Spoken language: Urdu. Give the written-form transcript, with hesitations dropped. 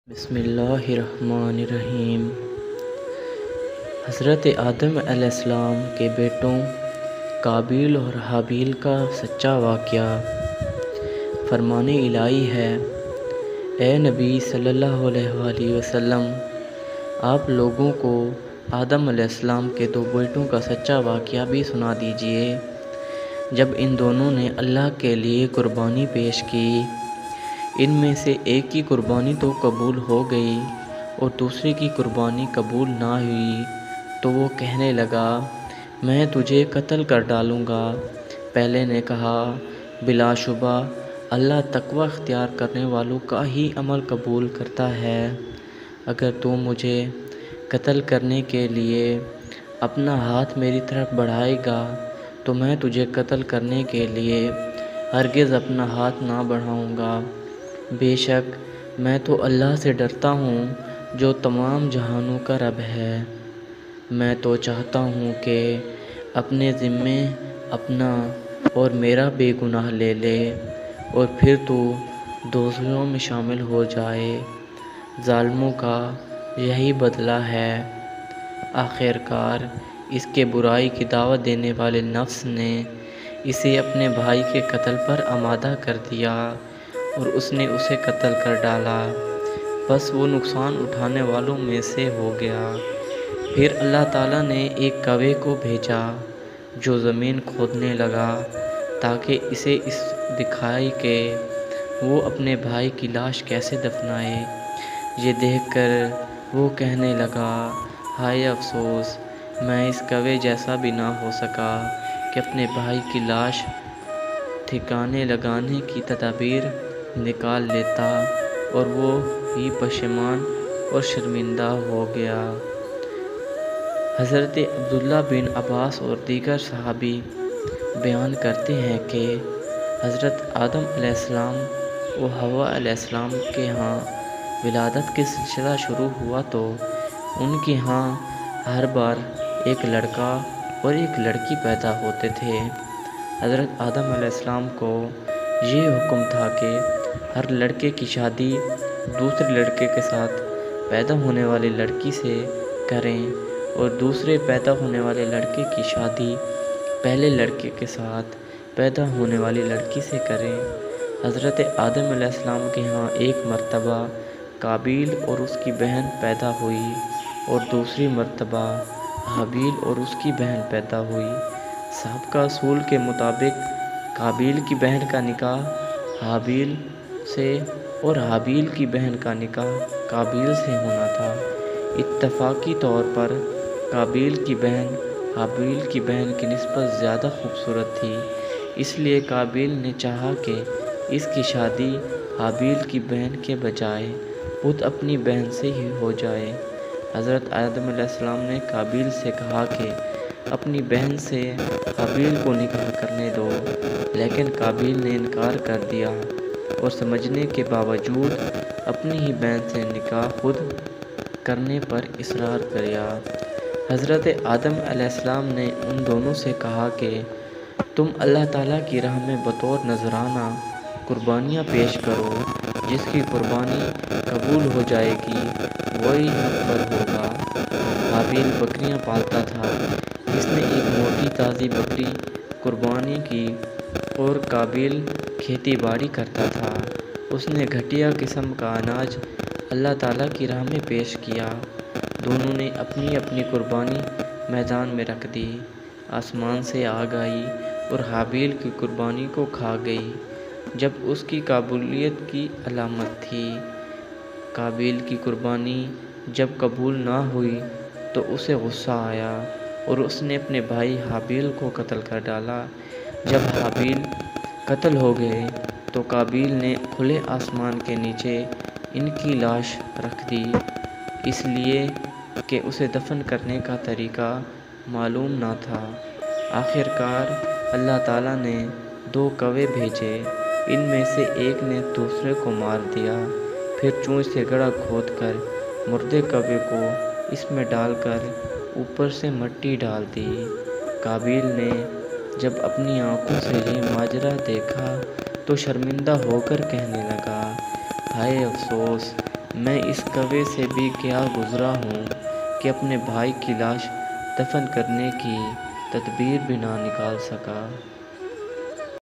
بسم اللہ الرحمن الرحیم۔ حضرت آدم علیہ السلام کے بیٹوں قابیل اور حابیل کا سچا واقعہ۔ فرمان الہی ہے، اے نبی صلی اللہ علیہ وآلہ وسلم، آپ لوگوں کو آدم علیہ السلام کے دو بیٹوں کا سچا واقعہ بھی سنا دیجئے۔ جب ان دونوں نے اللہ کے لیے قربانی پیش کی، ان میں سے ایک کی قربانی تو قبول ہو گئی اور دوسرے کی قربانی قبول نہ ہوئی، تو وہ کہنے لگا، میں تجھے قتل کر ڈالوں گا۔ پہلے نے کہا، بلا شبہ اللہ تقوی اختیار کرنے والوں کا ہی عمل قبول کرتا ہے۔ اگر تو مجھے قتل کرنے کے لیے اپنا ہاتھ میری طرف بڑھائے گا تو میں تجھے قتل کرنے کے لیے ہرگز اپنا ہاتھ نہ بڑھاؤں گا۔ بے شک میں تو اللہ سے ڈرتا ہوں جو تمام جہانوں کا رب ہے۔ میں تو چاہتا ہوں کہ اپنے ذمے اپنا اور میرا بے گناہ لے لے اور پھر تو دوزخیوں میں شامل ہو جائے۔ ظالموں کا یہی بدلہ ہے۔ آخر کار اس کے برائی کی دعوت دینے والے نفس نے اسے اپنے بھائی کے قتل پر آمادہ کر دیا اور اس نے اسے قتل کر ڈالا۔ بس وہ نقصان اٹھانے والوں میں سے ہو گیا۔ پھر اللہ تعالیٰ نے ایک کوے کو بھیجا جو زمین کھودنے لگا تاکہ اسے دکھائے کہ وہ اپنے بھائی کی لاش کیسے دفنائے۔ یہ دیکھ کر وہ کہنے لگا، ہائے افسوس، میں اس کوے جیسا بھی نہ ہو سکا کہ اپنے بھائی کی لاش ٹھکانے لگانے کی تدابیر نکال لیتا، اور وہ ہی پشیمان اور شرمندہ ہو گیا۔ حضرت عبداللہ بن عباس اور دیگر صحابی بیان کرتے ہیں کہ حضرت آدم علیہ السلام و حوا علیہ السلام کے ہاں ولادت کا سلسلہ شروع ہوا تو ان کے ہاں ہر بار ایک لڑکا اور ایک لڑکی پیدا ہوتے تھے۔ حضرت آدم علیہ السلام کو یہ حکم تھا کہ ہر لڑکے کی شادی دوسرے لڑکے کے ساتھ پیدا ہونے والی لڑکی سے کریں اور دوسرے پیدا ہونے والے لڑکے کی شادی پہلے لڑکے کے ساتھ پیدا ہونے والی لڑکی سے کریں۔ حضرت آدم علیہ السلام کے ہاں ایک مرتبہ قابیل اور اس کی بہن پیدا ہوئی اور دوسری مرتبہ حابیل اور اس کی بہن پیدا ہوئی۔ سابقہ اصول کے مطابق قابیل کی بہن کا نکاح حابیل سے اور حابیل کی بہن کا نکاح قابیل سے ہونا تھا۔ اتفاقی طور پر قابیل کی بہن حابیل کی بہن کی نسبت زیادہ خوبصورت تھی، اس لیے قابیل نے چاہا کہ اس کی شادی حابیل کی بہن کے بجائے خود اپنی بہن سے ہی ہو جائے۔ حضرت آدم علیہ السلام نے قابیل سے کہا کہ اپنی بہن سے حابیل کو نکاح کرنے دو، لیکن قابیل نے انکار کر دیا اور سمجھنے کے باوجود اپنی ہی بہن سے نکاح خود کرنے پر اصرار کیا۔ حضرت آدم علیہ السلام نے ان دونوں سے کہا کہ تم اللہ تعالیٰ کی راہ میں بطور نذرانہ قربانیاں پیش کرو، جس کی قربانی قبول ہو جائے گی وہی حق پر ہوگا۔ حابیل بکریاں پالتا تھا، اس نے ایک موٹی تازی بکری قربانی کی اور قابیل کھیتی باڑی کرتا تھا، اس نے گھٹیا قسم کا اناج اللہ تعالیٰ کی راہ میں پیش کیا۔ دونوں نے اپنی اپنی قربانی میدان میں رکھ دی۔ آسمان سے آگ آئی اور حابیل کی قربانی کو کھا گئی، جب اس کی قبولیت کی علامت تھی۔ قابیل کی قربانی جب قبول نہ ہوئی تو اسے غصہ آیا اور اس نے اپنے بھائی حابیل کو قتل کر ڈالا۔ جب حابیل قتل ہو گئے تو قابیل نے کھلے آسمان کے نیچے ان کی لاش رکھ دی، اس لیے کہ اسے دفن کرنے کا طریقہ معلوم نہ تھا۔ آخر کار اللہ تعالیٰ نے دو کوے بھیجے، ان میں سے ایک نے دوسرے کو مار دیا، پھر چونچ سے گڑھا کھود کر مردے کوے کو اس میں ڈال کر اوپر سے مٹی ڈال دی۔ قابیل نے جب اپنی آنکھوں سے یہ ماجرا دیکھا تو شرمندہ ہو کر کہنے لگا، ہائے افسوس، میں اس کوے سے بھی کیا گزرا ہوں کہ اپنے بھائی کی لاش دفن کرنے کی تدبیر بھی نہ نکال سکا۔